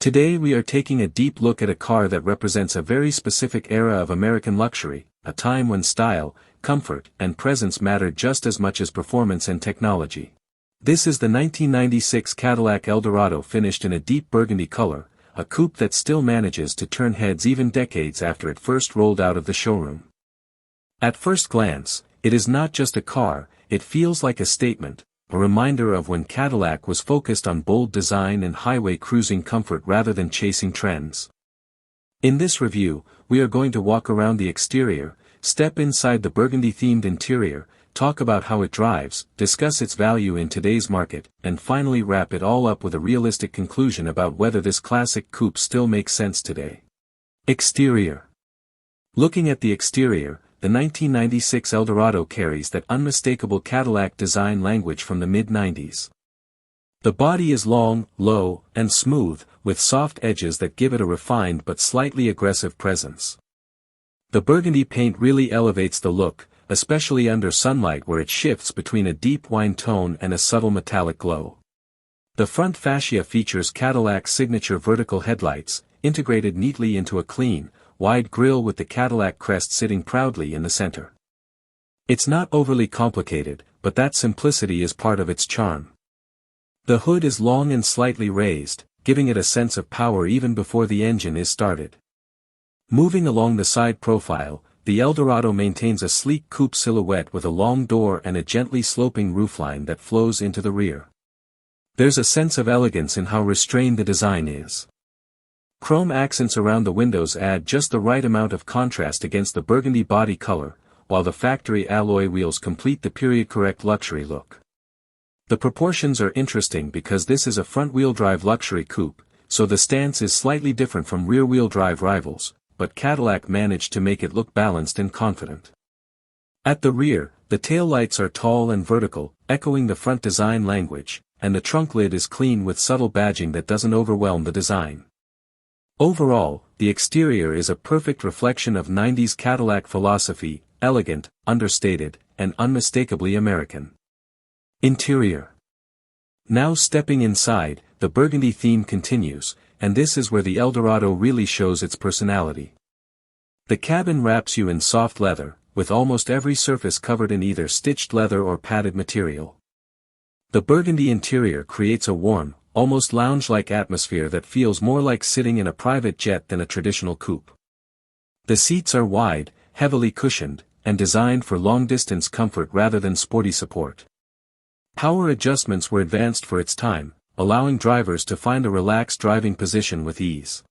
Today we are taking a deep look at a car that represents a very specific era of American luxury, a time when style, comfort, and presence mattered just as much as performance and technology. This is the 1996 Cadillac Eldorado, finished in a deep burgundy color, a coupe that still manages to turn heads even decades after it first rolled out of the showroom. At first glance, it is not just a car, it feels like a statement, a reminder of when Cadillac was focused on bold design and highway cruising comfort rather than chasing trends. In this review, we are going to walk around the exterior, step inside the burgundy-themed interior, talk about how it drives, discuss its value in today's market, and finally wrap it all up with a realistic conclusion about whether this classic coupe still makes sense today. Exterior. Looking at the exterior, the 1996 Eldorado carries that unmistakable Cadillac design language from the mid-90s. The body is long, low, and smooth, with soft edges that give it a refined but slightly aggressive presence. The burgundy paint really elevates the look, especially under sunlight where it shifts between a deep wine tone and a subtle metallic glow. The front fascia features Cadillac's signature vertical headlights, integrated neatly into a clean, wide grille with the Cadillac crest sitting proudly in the center. It's not overly complicated, but that simplicity is part of its charm. The hood is long and slightly raised, giving it a sense of power even before the engine is started. Moving along the side profile, the Eldorado maintains a sleek coupe silhouette with a long door and a gently sloping roofline that flows into the rear. There's a sense of elegance in how restrained the design is. Chrome accents around the windows add just the right amount of contrast against the burgundy body color, while the factory alloy wheels complete the period-correct luxury look. The proportions are interesting because this is a front-wheel drive luxury coupe, so the stance is slightly different from rear-wheel drive rivals, but Cadillac managed to make it look balanced and confident. At the rear, the taillights are tall and vertical, echoing the front design language, and the trunk lid is clean with subtle badging that doesn't overwhelm the design. Overall, the exterior is a perfect reflection of 90s Cadillac philosophy, elegant, understated, and unmistakably American. Interior. Now stepping inside, the burgundy theme continues, and this is where the Eldorado really shows its personality. The cabin wraps you in soft leather, with almost every surface covered in either stitched leather or padded material. The burgundy interior creates a warm, almost lounge-like atmosphere that feels more like sitting in a private jet than a traditional coupe. The seats are wide, heavily cushioned, and designed for long-distance comfort rather than sporty support. Power adjustments were advanced for its time, allowing drivers to find a relaxed driving position with ease.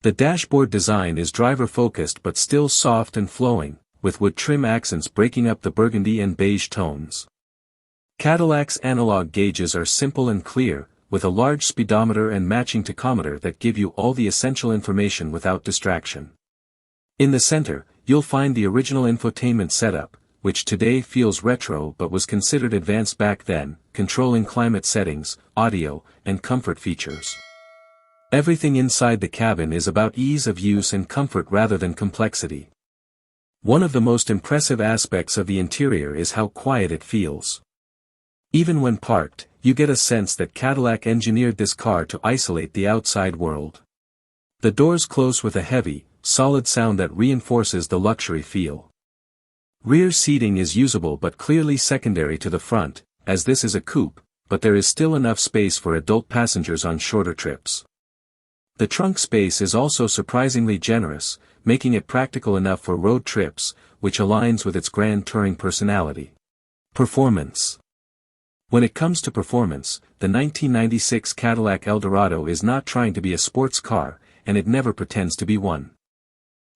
The dashboard design is driver-focused but still soft and flowing, with wood trim accents breaking up the burgundy and beige tones. Cadillac's analog gauges are simple and clear, with a large speedometer and matching tachometer that give you all the essential information without distraction. In the center, you'll find the original infotainment setup, which today feels retro but was considered advanced back then, controlling climate settings, audio, and comfort features. Everything inside the cabin is about ease of use and comfort rather than complexity. One of the most impressive aspects of the interior is how quiet it feels. Even when parked, you get a sense that Cadillac engineered this car to isolate the outside world. The doors close with a heavy, solid sound that reinforces the luxury feel. Rear seating is usable but clearly secondary to the front, as this is a coupe, but there is still enough space for adult passengers on shorter trips. The trunk space is also surprisingly generous, making it practical enough for road trips, which aligns with its grand touring personality. Performance. When it comes to performance, the 1996 Cadillac Eldorado is not trying to be a sports car, and it never pretends to be one.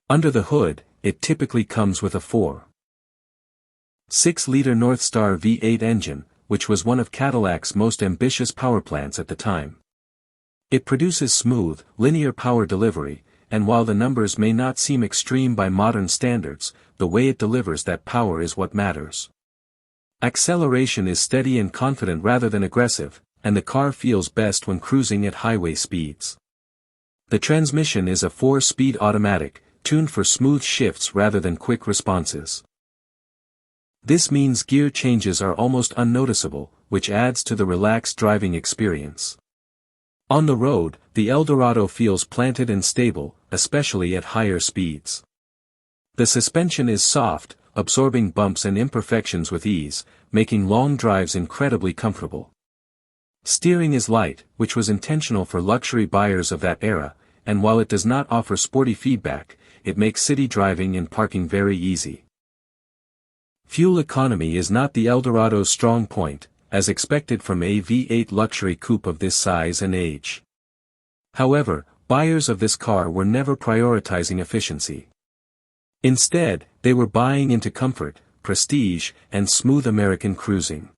Under the hood, it typically comes with a 4.6-liter Northstar V8 engine, which was one of Cadillac's most ambitious power plants at the time. It produces smooth, linear power delivery, and while the numbers may not seem extreme by modern standards, the way it delivers that power is what matters. Acceleration is steady and confident rather than aggressive, and the car feels best when cruising at highway speeds. The transmission is a 4-speed automatic, tuned for smooth shifts rather than quick responses. This means gear changes are almost unnoticeable, which adds to the relaxed driving experience. On the road, the Eldorado feels planted and stable, especially at higher speeds. The suspension is soft, absorbing bumps and imperfections with ease, making long drives incredibly comfortable. Steering is light, which was intentional for luxury buyers of that era, and while it does not offer sporty feedback, it makes city driving and parking very easy. Fuel economy is not the Eldorado's strong point, as expected from a V8 luxury coupe of this size and age. However, buyers of this car were never prioritizing efficiency. Instead, they were buying into comfort, prestige, and smooth American cruising.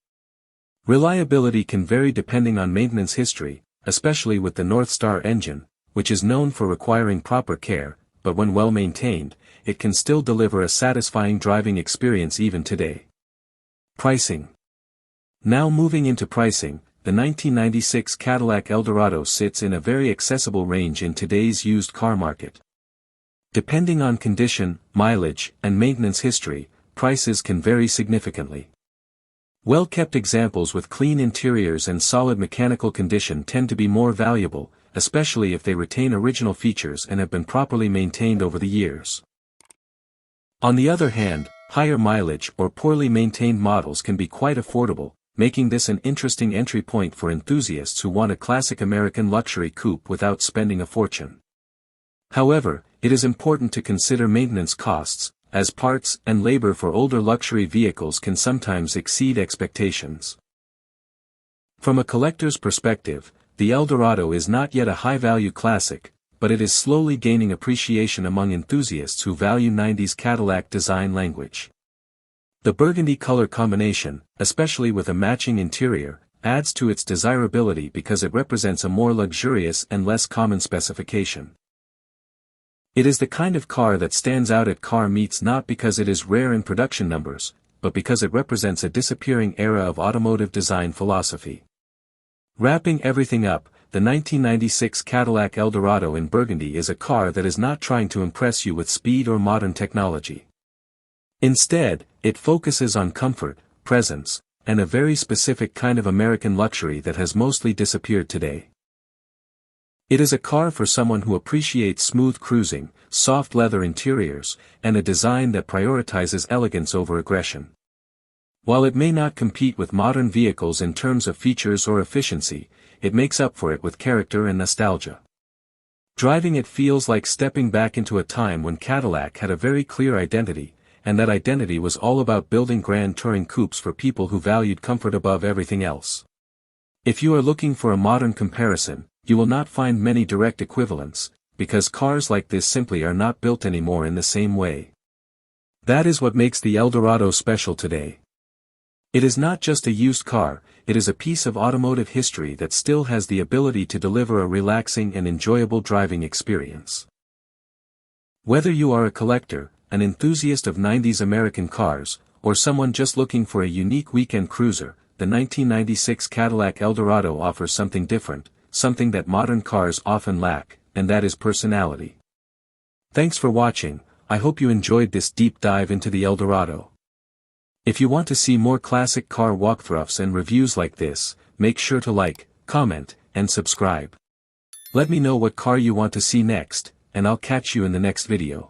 Reliability can vary depending on maintenance history, especially with the North Star engine, which is known for requiring proper care, but when well maintained, it can still deliver a satisfying driving experience even today. Pricing. Now moving into pricing, the 1996 Cadillac Eldorado sits in a very accessible range in today's used car market. Depending on condition, mileage, and maintenance history, prices can vary significantly. Well-kept examples with clean interiors and solid mechanical condition tend to be more valuable, especially if they retain original features and have been properly maintained over the years. On the other hand, higher mileage or poorly maintained models can be quite affordable, making this an interesting entry point for enthusiasts who want a classic American luxury coupe without spending a fortune. However, it is important to consider maintenance costs, as parts and labor for older luxury vehicles can sometimes exceed expectations. From a collector's perspective, the Eldorado is not yet a high-value classic, but it is slowly gaining appreciation among enthusiasts who value 90s Cadillac design language. The burgundy color combination, especially with a matching interior, adds to its desirability because it represents a more luxurious and less common specification. It is the kind of car that stands out at car meets not because it is rare in production numbers, but because it represents a disappearing era of automotive design philosophy. Wrapping everything up, the 1996 Cadillac Eldorado in burgundy is a car that is not trying to impress you with speed or modern technology. Instead, it focuses on comfort, presence, and a very specific kind of American luxury that has mostly disappeared today. It is a car for someone who appreciates smooth cruising, soft leather interiors, and a design that prioritizes elegance over aggression. While it may not compete with modern vehicles in terms of features or efficiency, it makes up for it with character and nostalgia. Driving it feels like stepping back into a time when Cadillac had a very clear identity, and that identity was all about building grand touring coupes for people who valued comfort above everything else. If you are looking for a modern comparison, you will not find many direct equivalents, because cars like this simply are not built anymore in the same way. That is what makes the Eldorado special today. It is not just a used car, it is a piece of automotive history that still has the ability to deliver a relaxing and enjoyable driving experience. Whether you are a collector, an enthusiast of 90s American cars, or someone just looking for a unique weekend cruiser, the 1996 Cadillac Eldorado offers something different, something that modern cars often lack, and that is personality. Thanks for watching. I hope you enjoyed this deep dive into the Eldorado. If you want to see more classic car walkthroughs and reviews like this, make sure to like, comment, and subscribe. Let me know what car you want to see next, and I'll catch you in the next video.